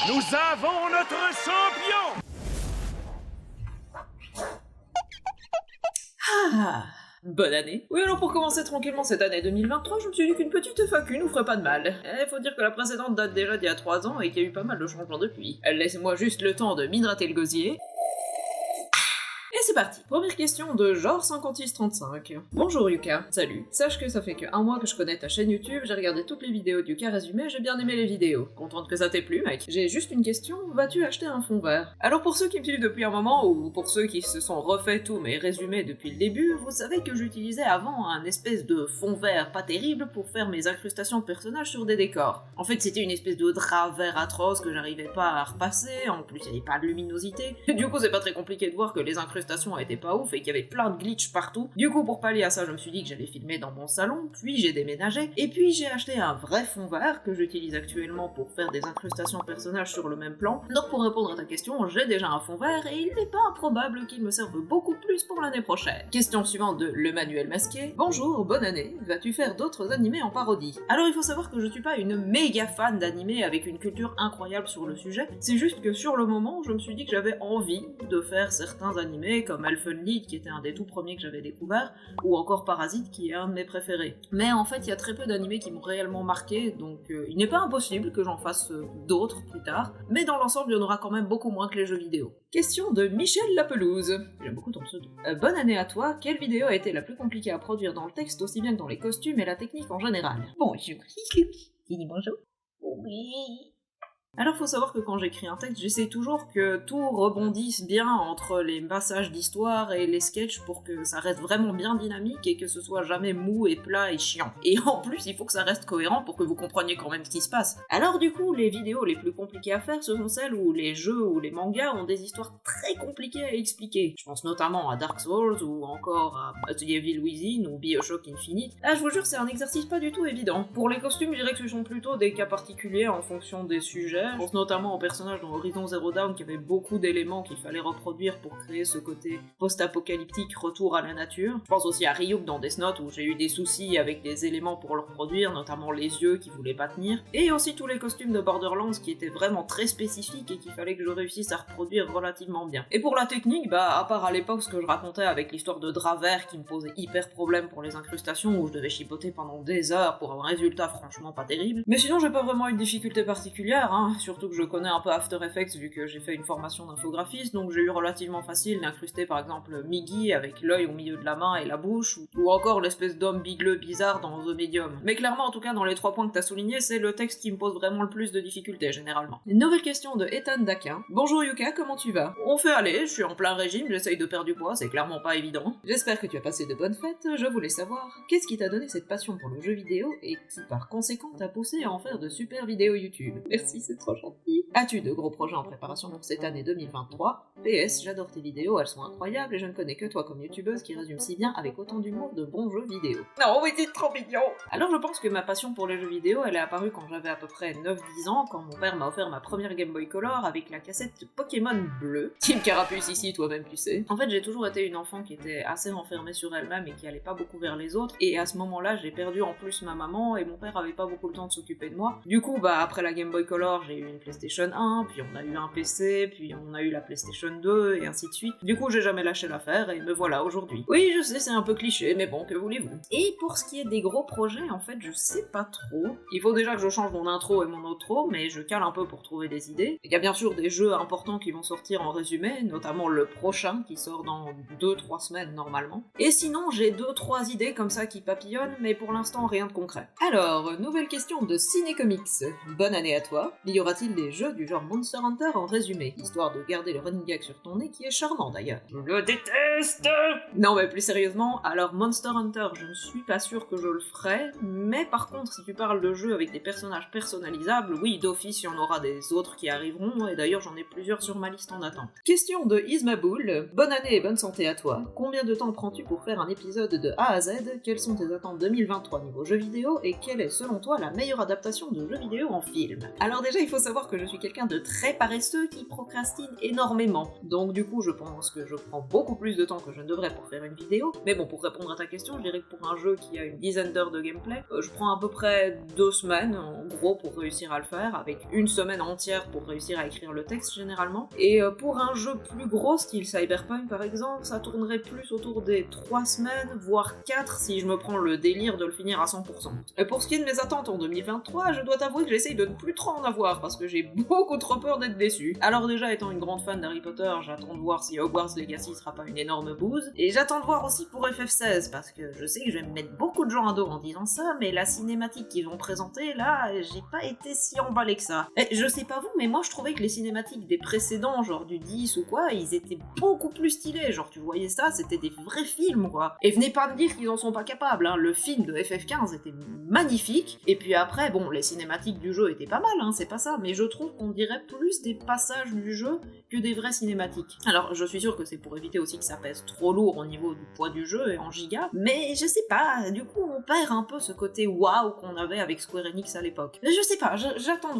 Nous avons notre champion! Ah, bonne année. Oui, alors pour commencer tranquillement cette année 2023, je me suis dit qu'une petite FAQ nous ferait pas de mal. Faut dire que la précédente date déjà d'il y a 3 ans et qu'il y a eu pas mal de changements depuis. Laissez-moi juste le temps de m'hydrater le gosier. Et c'est parti. Première question de genre 5635. Bonjour Yuka. Salut. Sache que ça fait que 1 mois que je connais ta chaîne YouTube, j'ai regardé toutes les vidéos de Yuka résumées, j'ai bien aimé les vidéos. Contente que ça t'ait plu, mec. J'ai juste une question, vas-tu acheter un fond vert? Alors pour ceux qui me suivent depuis un moment, ou pour ceux qui se sont refait tous mes résumés depuis le début, vous savez que j'utilisais avant un espèce de fond vert pas terrible pour faire mes incrustations de personnages sur des décors. En fait c'était une espèce de drap vert atroce que j'arrivais pas à repasser, en plus il n'y avait pas de luminosité. Du coup c'est pas très compliqué de voir que les incrustations étaient pas ouf et qu'il y avait plein de glitch partout. Du coup, pour pallier à ça, je me suis dit que j'allais filmer dans mon salon, puis j'ai déménagé, et puis j'ai acheté un vrai fond vert que j'utilise actuellement pour faire des incrustations de personnages sur le même plan. Donc pour répondre à ta question, j'ai déjà un fond vert et il n'est pas improbable qu'il me serve beaucoup plus pour l'année prochaine. Question suivante de Le Manuel Masqué. Bonjour, bonne année, vas-tu faire d'autres animés en parodie? Alors il faut savoir que je suis pas une méga fan d'animés avec une culture incroyable sur le sujet, c'est juste que sur le moment, je me suis dit que j'avais envie de faire certains animés comme Elfen Lied qui était un des tout premiers que j'avais découvert, ou encore Parasite qui est un de mes préférés. Mais en fait il y a très peu d'animés qui m'ont réellement marqué, donc il n'est pas impossible que j'en fasse d'autres plus tard, mais dans l'ensemble il y en aura quand même beaucoup moins que les jeux vidéo. Question de Michel Lapelouse. J'aime beaucoup ton pseudo. Bonne année à toi, quelle vidéo a été la plus compliquée à produire dans le texte aussi bien que dans les costumes et la technique en général? Bonjour, dis bonjour. Oui. Alors faut savoir que quand j'écris un texte, j'essaie toujours que tout rebondisse bien entre les passages d'histoire et les sketchs pour que ça reste vraiment bien dynamique et que ce soit jamais mou et plat et chiant. Et en plus, il faut que ça reste cohérent pour que vous compreniez quand même ce qui se passe. Alors du coup, les vidéos les plus compliquées à faire, ce sont celles où les jeux ou les mangas ont des histoires très compliquées à expliquer. Je pense notamment à Dark Souls ou encore à The Evil Within ou BioShock Infinite. Là, je vous jure, c'est un exercice pas du tout évident. Pour les costumes, je dirais que ce sont plutôt des cas particuliers en fonction des sujets. Je pense notamment aux personnages dans Horizon Zero Dawn qui avaient beaucoup d'éléments qu'il fallait reproduire pour créer ce côté post-apocalyptique retour à la nature. Je pense aussi à Ryuk dans Death Note où j'ai eu des soucis avec des éléments pour le reproduire, notamment les yeux qui voulaient pas tenir. Et aussi tous les costumes de Borderlands qui étaient vraiment très spécifiques et qu'il fallait que je réussisse à reproduire relativement bien. Et pour la technique, bah à part à l'époque ce que je racontais avec l'histoire de drap vert qui me posait hyper problème pour les incrustations où je devais chipoter pendant des heures pour un résultat franchement pas terrible. Mais sinon j'ai pas vraiment eu de difficulté particulière, surtout que je connais un peu After Effects vu que j'ai fait une formation d'infographiste, donc j'ai eu relativement facile d'incruster par exemple Miggy avec l'œil au milieu de la main et la bouche, ou encore l'espèce d'homme bigleux bizarre dans The Medium. Mais clairement, en tout cas, dans les 3 points que t'as soulignés, c'est le texte qui me pose vraiment le plus de difficultés, généralement. Une nouvelle question de Ethan Daquin. Bonjour Yuka, comment tu vas? On fait aller, je suis en plein régime, j'essaye de perdre du poids, c'est clairement pas évident. J'espère que tu as passé de bonnes fêtes, je voulais savoir, qu'est-ce qui t'a donné cette passion pour le jeu vidéo et qui par conséquent t'a poussé à en faire de super vidéos YouTube? Merci, c'est trop gentil. As-tu de gros projets en préparation pour cette année 2023? PS, j'adore tes vidéos, elles sont incroyables et je ne connais que toi comme youtubeuse qui résume si bien avec autant d'humour de bons jeux vidéo. Non, mais c'est trop mignon! Alors je pense que ma passion pour les jeux vidéo, elle est apparue quand j'avais à peu près 9-10 ans, quand mon père m'a offert ma première Game Boy Color avec la cassette Pokémon Bleu. Team Carapuce ici, toi-même tu sais. En fait, j'ai toujours été une enfant qui était assez renfermée sur elle-même et qui allait pas beaucoup vers les autres, et à ce moment-là, j'ai perdu en plus ma maman et mon père avait pas beaucoup le temps de s'occuper de moi. Du coup, bah après la Game Boy Color, j'ai eu une PlayStation 1, puis on a eu un PC, puis on a eu la PlayStation 2, et ainsi de suite. Du coup, j'ai jamais lâché l'affaire, et me voilà aujourd'hui. Oui, je sais, c'est un peu cliché, mais bon, que voulez-vous. Et pour ce qui est des gros projets, en fait, je sais pas trop. Il faut déjà que je change mon intro et mon outro, mais je cale un peu pour trouver des idées. Il y a bien sûr des jeux importants qui vont sortir en résumé, notamment le prochain, qui sort dans 2-3 semaines normalement. Et sinon, j'ai 2-3 idées comme ça qui papillonnent, mais pour l'instant, rien de concret. Alors, nouvelle question de Cinécomics. Bonne année à toi. Y aura-t-il des jeux du genre Monster Hunter en résumé, histoire de garder le running gag sur ton nez qui est charmant d'ailleurs? Je le déteste! Non mais plus sérieusement, alors Monster Hunter, je ne suis pas sûre que je le ferai, mais par contre si tu parles de jeux avec des personnages personnalisables, oui d'office il y en aura des autres qui arriveront, et d'ailleurs j'en ai plusieurs sur ma liste en attente. Question de Ismaboul, bonne année et bonne santé à toi. Combien de temps prends-tu pour faire un épisode de A à Z? Quelles sont tes attentes 2023 niveau jeux vidéo, et quelle est selon toi la meilleure adaptation de jeux vidéo en film? Alors déjà il faut savoir que je suis quelqu'un de très paresseux qui procrastine énormément. Donc du coup, je pense que je prends beaucoup plus de temps que je ne devrais pour faire une vidéo. Mais bon, pour répondre à ta question, je dirais que pour un jeu qui a une dizaine d'heures de gameplay, je prends à peu près 2 semaines, en gros, pour réussir à le faire, avec une semaine entière pour réussir à écrire le texte, généralement. Et pour un jeu plus gros, style Cyberpunk par exemple, ça tournerait plus autour des 3 semaines, voire 4 si je me prends le délire de le finir à 100%. Et pour ce qui est de mes attentes en 2023, je dois t'avouer que j'essaye de ne plus trop en avoir, parce que j'ai beaucoup trop peur d'être déçu. Alors déjà, étant une grande fan d'Harry Potter, j'attends de voir si Hogwarts Legacy sera pas une énorme bouse, et j'attends de voir aussi pour FF16, parce que je sais que je vais me mettre beaucoup de gens à dos en disant ça, mais la cinématique qu'ils vont présenter, là, j'ai pas été si emballé que ça. Et je sais pas vous, mais moi je trouvais que les cinématiques des précédents, genre du 10 ou quoi, ils étaient beaucoup plus stylés, genre tu voyais ça, c'était des vrais films quoi. Et venez pas me dire qu'ils en sont pas capables, hein. Le film de FF15 était magnifique, et puis après, bon, les cinématiques du jeu étaient pas mal, hein, c'est pas ça, mais je trouve qu'on dirait plus des passages du jeu que des vraies cinématiques. Alors, je suis sûre que c'est pour éviter aussi que ça pèse trop lourd au niveau du poids du jeu et en giga, mais je sais pas, du coup on perd un peu ce côté waouh qu'on avait avec Square Enix à l'époque. Je sais pas, j'attends de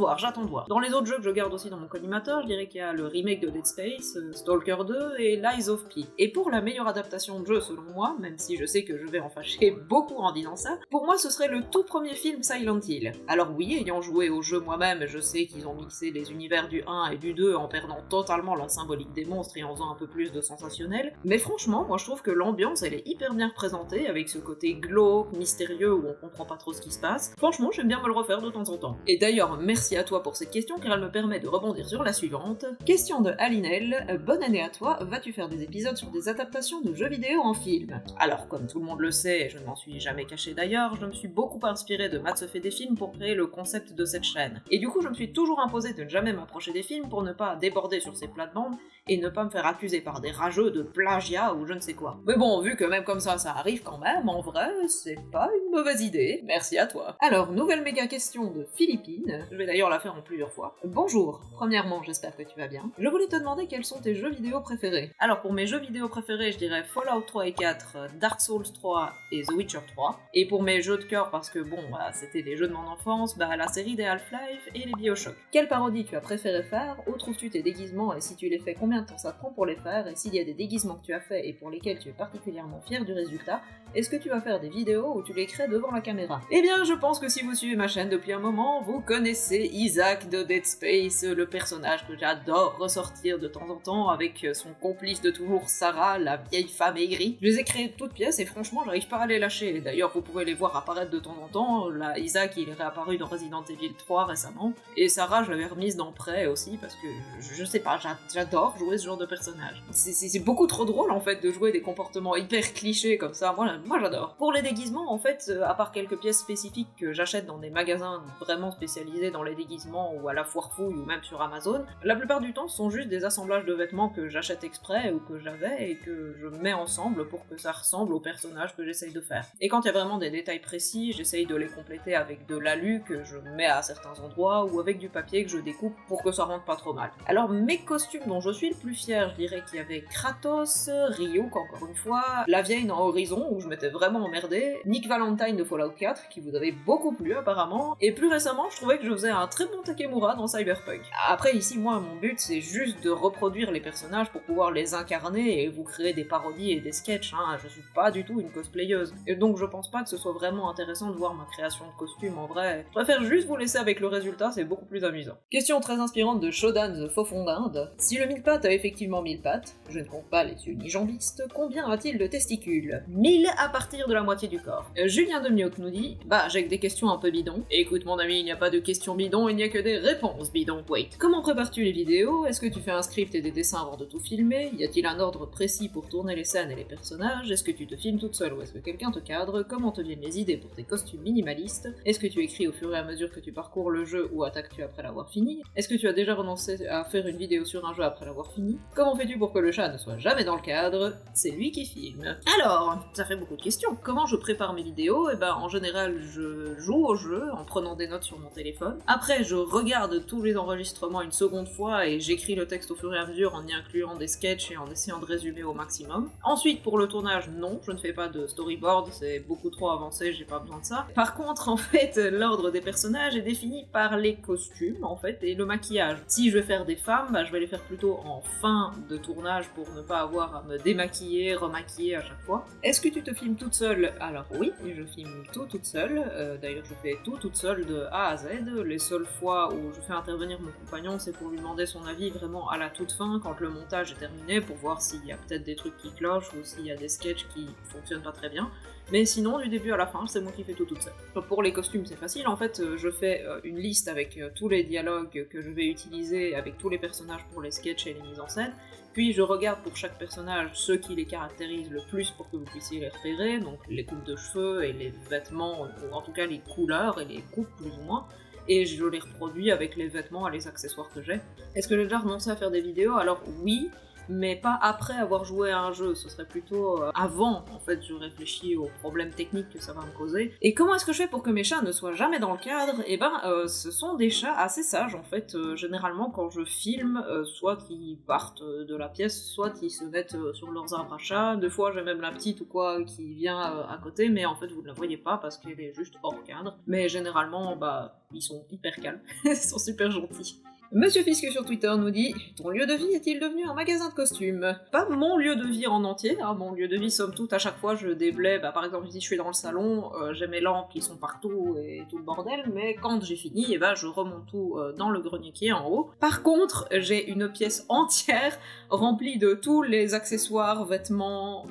voir. Dans les autres jeux que je garde aussi dans mon collimateur, je dirais qu'il y a le remake de Dead Space, Stalker 2 et Lies of P. Et pour la meilleure adaptation de jeu selon moi, même si je sais que je vais en fâcher beaucoup en disant ça, pour moi ce serait le tout premier film Silent Hill. Alors oui, ayant joué au jeu moi-même, je sais qu'ils ont mixé les univers du 1 et du 2 en perdant totalement la symbolique des monstres et en faisant un peu plus de sensationnel, mais franchement, moi je trouve que l'ambiance elle est hyper bien représentée avec ce côté glauque, mystérieux où on comprend pas trop ce qui se passe. Franchement, j'aime bien me le refaire de temps en temps. Et d'ailleurs, merci à toi pour cette question car elle me permet de rebondir sur la suivante. Question de Alinel, bonne année à toi, vas-tu faire des épisodes sur des adaptations de jeux vidéo en film? Alors, comme tout le monde le sait, et je ne m'en suis jamais caché d'ailleurs, je me suis beaucoup inspiré de Matt se fait des films pour créer le concept de cette chaîne. Et du coup, je me suis toujours imposé de ne jamais m'approcher des films pour ne pas déborder sur ces plates-bandes et ne pas me faire accuser par des rageux de plagiat ou je ne sais quoi. Mais bon, vu que même comme ça arrive quand même, en vrai, c'est pas une mauvaise idée. Merci à toi. Alors, nouvelle méga question de Philippine. Je vais d'ailleurs la faire en plusieurs fois. Bonjour. Premièrement, j'espère que tu vas bien. Je voulais te demander quels sont tes jeux vidéo préférés. Alors, pour mes jeux vidéo préférés, je dirais Fallout 3 et 4, Dark Souls 3 et The Witcher 3. Et pour mes jeux de cœur, parce que bon, voilà, c'était les jeux de mon enfance, bah la série des Half-Life et les Bioshock. Quelle parodie tu as préféré faire? Où trouves-tu tes déguisements et si tu les fais, combien de temps ça prend pour les faire? Et s'il y a des déguisements que tu as faits et pour lesquels tu es particulièrement fier du résultat, est-ce que tu vas faire des vidéos où tu les crées devant la caméra? Eh bien, je pense que si vous suivez ma chaîne depuis un moment, vous connaissez Isaac de Dead Space, le personnage que j'adore ressortir de temps en temps avec son complice de toujours, Sarah, la vieille femme aigrie. Je les ai créés de toutes pièces et franchement, j'arrive pas à les lâcher. D'ailleurs, vous pouvez les voir apparaître de temps en temps. Là, Isaac, il est réapparu dans Resident Evil 3 récemment. Et Sarah, je l'avais remise dans Prey aussi parce que, je sais pas, j'adore jouer ce genre de personnage. C'est beaucoup trop drôle en fait de jouer des comportements hyper clichés comme ça. Moi j'adore. Pour les déguisements, en fait, à part quelques pièces spécifiques que j'achète dans des magasins vraiment spécialisés dans les déguisements ou à la foire fouille ou même sur Amazon, la plupart du temps ce sont juste des assemblages de vêtements que j'achète exprès ou que j'avais et que je mets ensemble pour que ça ressemble au personnage que j'essaye de faire. Et quand il y a vraiment des détails précis, j'essaye de les compléter avec de l'alu que je mets à certains endroits ou avec du papier que je découpe pour que ça rentre pas trop mal. Alors mes costumes dont je suis le plus fier, je dirais qu'il y avait Kratos, Ryuk encore une fois, la vieille dans Horizon où je m'étais vraiment emmerdé, Nick Valentine de Fallout 4 qui vous avait beaucoup plu apparemment, et plus récemment je trouvais que je faisais un très bon Takemura dans Cyberpunk. Après ici moi mon but c'est juste de reproduire les personnages pour pouvoir les incarner et vous créer des parodies et des sketchs, hein. Je suis pas du tout une cosplayeuse, et donc je pense pas que ce soit vraiment intéressant de voir ma création de costume en vrai. Je préfère juste vous laisser avec le résultat, c'est beaucoup plus amusant. Question très inspirante de Shodan the Faux-Fond d'Inde. Si le 1000 pattes a effectivement 1000 pattes, je ne compte pas les yeux ni jambistes, combien a-t-il de testicules? 1000 à partir de la moitié du corps. Julien Demioc nous dit, bah j'ai que des questions un peu bidons. Écoute mon ami, il n'y a pas de questions bidons, il n'y a que des réponses bidons. Wait. Comment prépares-tu les vidéos? Est-ce que tu fais un script et des dessins avant de tout filmer? Y a-t-il un ordre précis pour tourner les scènes et les personnages? Est-ce que tu te filmes toute seule ou est-ce que quelqu'un te cadre? Comment te viennent les idées pour tes costumes minimalistes? Est-ce que tu écris au fur et à mesure que tu parcours le jeu ou attaques-tu après l'avoir fini? Est-ce que tu as déjà renoncé à faire une vidéo sur un jeu après l'avoir fini? Comment fais-tu pour que le chat ne soit jamais dans le cadre? C'est lui qui filme. Alors, ça fait beaucoup de questions. Comment je prépare mes vidéos? Eh ben, en général, je joue au jeu en prenant des notes sur mon téléphone. Après, je regarde tous les enregistrements une seconde fois et j'écris le texte au fur et à mesure en y incluant des sketchs et en essayant de résumer au maximum. Ensuite, pour le tournage, non, je ne fais pas de storyboard, c'est beaucoup trop avancé, j'ai pas besoin de ça. Par contre, en fait, l'ordre des personnages est défini par les costumes en fait et le maquillage. Si je vais faire des femmes, bah, je vais les faire plutôt en fin de tournage pour ne pas avoir à me démaquiller, remaquiller à chaque fois. Est-ce que tu te filmes toute seule? Alors oui, je filme tout toute seule. D'ailleurs, je fais tout toute seule de A à Z. Les seules fois où je fais intervenir mon compagnon, c'est pour lui demander son avis vraiment à la toute fin, quand le montage est terminé, pour voir s'il y a peut-être des trucs qui clochent ou s'il y a des sketchs qui fonctionnent pas très bien. Mais sinon, du début à la fin, c'est moi qui fais tout toute seule. Pour les costumes, c'est facile. En fait, je fais une liste avec tous les dialogues que je vais utiliser, avec tous les personnages pour les sketchs et les mises en scène. Puis je regarde pour chaque personnage ce qui les caractérise le plus pour que vous puissiez les repérer, donc les coupes de cheveux et les vêtements, ou en tout cas les couleurs et les coupes plus ou moins. Et je les reproduis avec les vêtements et les accessoires que j'ai. Est-ce que j'ai déjà renoncé à faire des vidéos? Alors oui, mais pas après avoir joué à un jeu, ce serait plutôt avant, en fait, je réfléchis aux problèmes techniques que ça va me causer. Et comment est-ce que je fais pour que mes chats ne soient jamais dans le cadre? Eh ben, ce sont des chats assez sages, en fait. Généralement, quand je filme, soit ils partent de la pièce, soit ils se mettent sur leurs arbres à chat. Deux fois, j'ai même la petite ou quoi qui vient à côté, mais en fait, vous ne la voyez pas parce qu'elle est juste hors cadre. Mais généralement, bah, ils sont hyper calmes, ils sont super gentils. Monsieur Fiske sur Twitter nous dit « Ton lieu de vie est-il devenu un magasin de costumes ?» Pas mon lieu de vie en entier, hein. Mon lieu de vie, somme toute, à chaque fois je déblaye, bah, par exemple si je suis dans le salon, j'ai mes lampes qui sont partout et tout le bordel, mais quand j'ai fini, et bah, je remonte tout dans le grenier qui est en haut. Par contre, j'ai une pièce entière remplie de tous les accessoires, vêtements,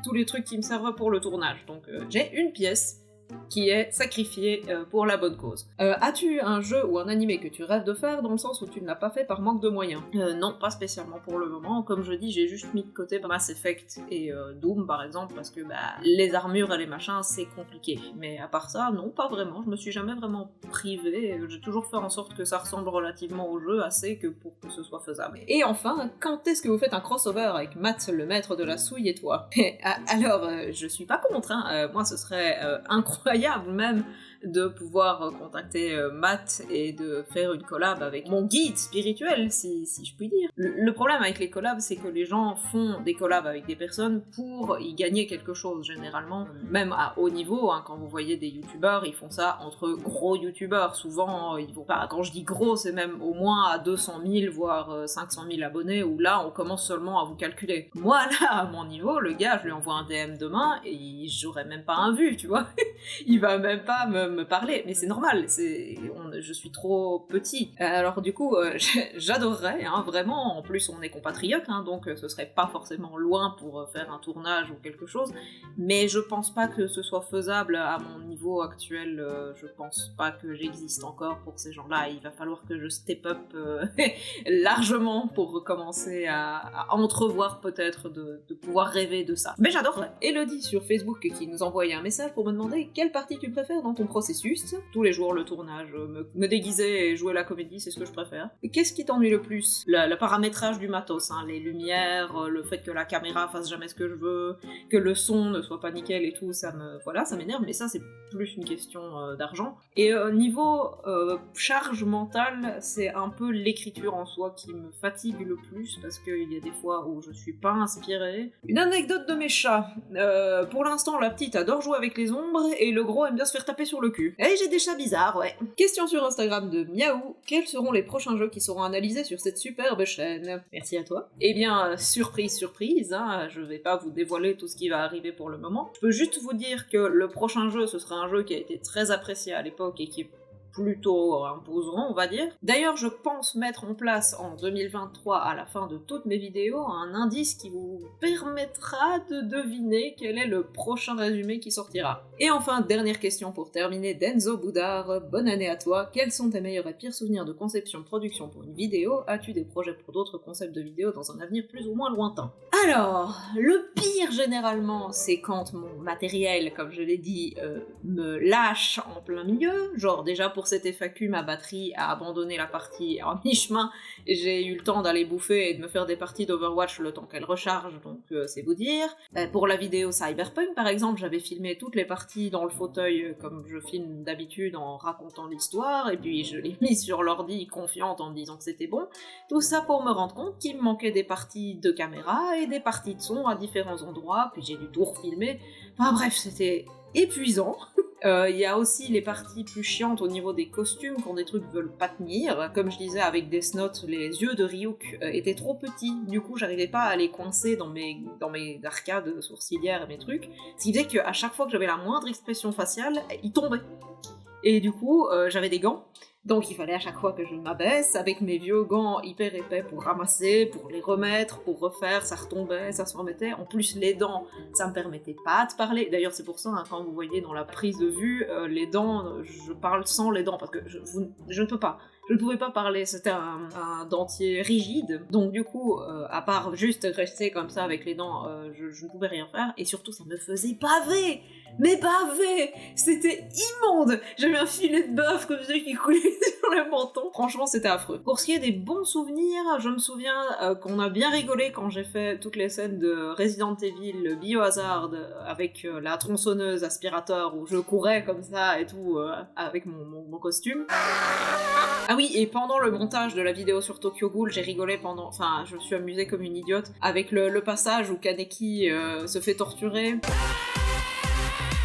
tous les trucs qui me servent pour le tournage. Donc j'ai une pièce qui est sacrifié pour la bonne cause. As-tu un jeu ou un animé que tu rêves de faire dans le sens où tu ne l'as pas fait par manque de moyens? Non, pas spécialement pour le moment. Comme je dis, j'ai juste mis de côté Mass Effect et Doom par exemple parce que bah, les armures et les machins c'est compliqué. Mais à part ça, non, pas vraiment. Je me suis jamais vraiment privée. J'ai toujours fait en sorte que ça ressemble relativement au jeu assez que pour que ce soit faisable. Et enfin, quand est-ce que vous faites un crossover avec Matt, le maître de la souille et toi? Alors, je suis pas contre, hein. Moi ce serait incroyable même de pouvoir contacter Matt et de faire une collab avec mon guide spirituel, si je puis dire. Le problème avec les collabs, c'est que les gens font des collabs avec des personnes pour y gagner quelque chose, généralement, même à haut niveau, hein, quand vous voyez des youtubeurs, ils font ça entre gros youtubeurs, souvent, ils vont pas, quand je dis gros, c'est même au moins à 200 000, voire 500 000 abonnés, où là, on commence seulement à vous calculer. Moi, là, à mon niveau, le gars, je lui envoie un DM demain, et j'aurais même pas un vu, tu vois. Il va même pas me parler, mais c'est normal, je suis trop petit. Alors du coup, j'adorerais, hein, vraiment, en plus on est compatriotes, hein, donc ce serait pas forcément loin pour faire un tournage ou quelque chose, mais je pense pas que ce soit faisable à mon niveau actuel, je pense pas que j'existe encore pour ces gens-là, il va falloir que je step up largement pour commencer à entrevoir peut-être de pouvoir rêver de ça. Mais j'adorerais. Elodie sur Facebook qui nous envoyait un message pour me demander quelle partie tu préfères dans ton processus. Tous les jours, le tournage, me déguiser et jouer la comédie, c'est ce que je préfère. Qu'est-ce qui t'ennuie le plus? Le paramétrage du matos, hein, les lumières, le fait que la caméra fasse jamais ce que je veux, que le son ne soit pas nickel et tout, ça m'énerve, mais ça c'est plus une question d'argent. Et niveau charge mentale, c'est un peu l'écriture en soi qui me fatigue le plus, parce qu'il y a des fois où je suis pas inspirée. Une anecdote de mes chats. Pour l'instant, la petite adore jouer avec les ombres, et le gros aime bien se faire taper sur le cul. Et j'ai des chats bizarres, ouais. Question sur Instagram de Miaou. Quels seront les prochains jeux qui seront analysés sur cette superbe chaîne? Merci à toi. Eh bien, surprise, surprise, hein, je vais pas vous dévoiler tout ce qui va arriver pour le moment. Je peux juste vous dire que le prochain jeu, ce sera un jeu qui a été très apprécié à l'époque et qui est plutôt imposant, on va dire. D'ailleurs, je pense mettre en place en 2023, à la fin de toutes mes vidéos, un indice qui vous permettra de deviner quel est le prochain résumé qui sortira. Et enfin, dernière question pour terminer, Denzo Boudard, bonne année à toi. Quels sont tes meilleurs et pires souvenirs de conception-production pour une vidéo? As-tu des projets pour d'autres concepts de vidéos dans un avenir plus ou moins lointain? Alors, le pire généralement, c'est quand mon matériel, comme je l'ai dit, me lâche en plein milieu, genre déjà pour cette FAQ, ma batterie a abandonné la partie en mi-chemin, j'ai eu le temps d'aller bouffer et de me faire des parties d'Overwatch le temps qu'elle recharge, donc c'est vous dire. Pour la vidéo Cyberpunk par exemple, j'avais filmé toutes les parties dans le fauteuil comme je filme d'habitude en racontant l'histoire, et puis je l'ai mis sur l'ordi confiante en me disant que c'était bon. Tout ça pour me rendre compte qu'il me manquait des parties de caméra et des parties de son à différents endroits, puis j'ai dû tout refilmer. Enfin bref, c'était épuisant. Il y a aussi les parties plus chiantes au niveau des costumes, quand des trucs veulent pas tenir. Comme je disais avec Death Note, les yeux de Ryuk étaient trop petits, du coup j'arrivais pas à les coincer dans mes arcades sourcilières et mes trucs, ce qui faisait qu'à chaque fois que j'avais la moindre expression faciale, ils tombaient. Et du coup, j'avais des gants, donc il fallait à chaque fois que je m'abaisse, avec mes vieux gants hyper épais pour ramasser, pour les remettre, pour refaire, ça retombait, ça se remettait. En plus, les dents, ça me permettait pas de parler. D'ailleurs, c'est pour ça, hein, quand vous voyez dans la prise de vue, les dents, je parle sans les dents, parce que je ne peux pas. Je ne pouvais pas parler, c'était un dentier rigide, donc du coup, à part juste rester comme ça avec les dents, je ne pouvais rien faire, et surtout ça me faisait baver. Mais baver, c'était immonde. J'avais un filet de bœuf comme ça qui coulait sur le menton. Franchement, c'était affreux. Pour ce qui est des bons souvenirs, je me souviens qu'on a bien rigolé quand j'ai fait toutes les scènes de Resident Evil Biohazard avec la tronçonneuse aspirateur où je courais comme ça et tout avec mon costume. Ah oui, et pendant le montage de la vidéo sur Tokyo Ghoul, j'ai rigolé pendant... Enfin, je me suis amusée comme une idiote avec le passage où Kaneki se fait torturer.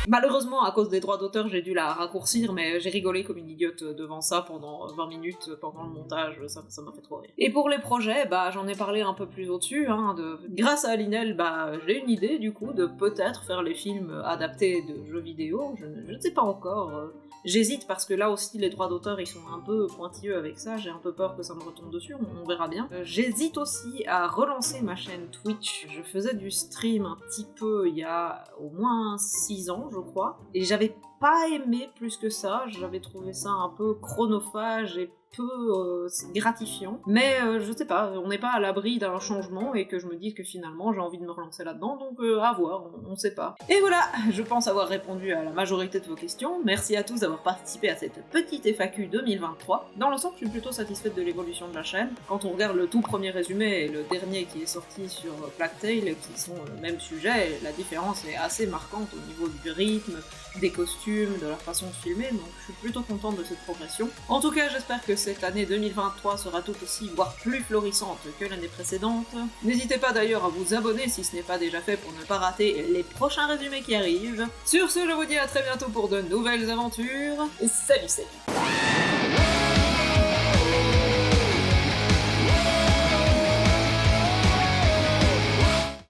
Malheureusement, à cause des droits d'auteur, j'ai dû la raccourcir, mais j'ai rigolé comme une idiote devant ça pendant 20 minutes, pendant le montage, ça m'a fait trop rire. Et pour les projets, bah j'en ai parlé un peu plus au-dessus, hein, grâce à Alinel, bah j'ai une idée du coup de peut-être faire les films adaptés de jeux vidéo, je ne sais pas encore. J'hésite parce que là aussi les droits d'auteur ils sont un peu pointilleux avec ça, j'ai un peu peur que ça me retombe dessus, on verra bien. J'hésite aussi à relancer ma chaîne Twitch, je faisais du stream un petit peu il y a au moins 6 ans je crois, et j'avais pas aimé plus que ça, j'avais trouvé ça un peu chronophage et peu gratifiant, mais je sais pas, on n'est pas à l'abri d'un changement et que je me dis que finalement j'ai envie de me relancer là-dedans, donc à voir, on sait pas. Et voilà, je pense avoir répondu à la majorité de vos questions, merci à tous d'avoir participé à cette petite FAQ 2023. Dans l'ensemble, je suis plutôt satisfaite de l'évolution de la chaîne. Quand on regarde le tout premier résumé et le dernier qui est sorti sur Plague Tale, qui sont le même sujet, la différence est assez marquante au niveau du rythme, des costumes, de la façon de filmer, donc je suis plutôt contente de cette progression. En tout cas, j'espère que cette année 2023 sera tout aussi, voire plus florissante que l'année précédente. N'hésitez pas d'ailleurs à vous abonner si ce n'est pas déjà fait pour ne pas rater les prochains résumés qui arrivent. Sur ce, je vous dis à très bientôt pour de nouvelles aventures. Salut, salut!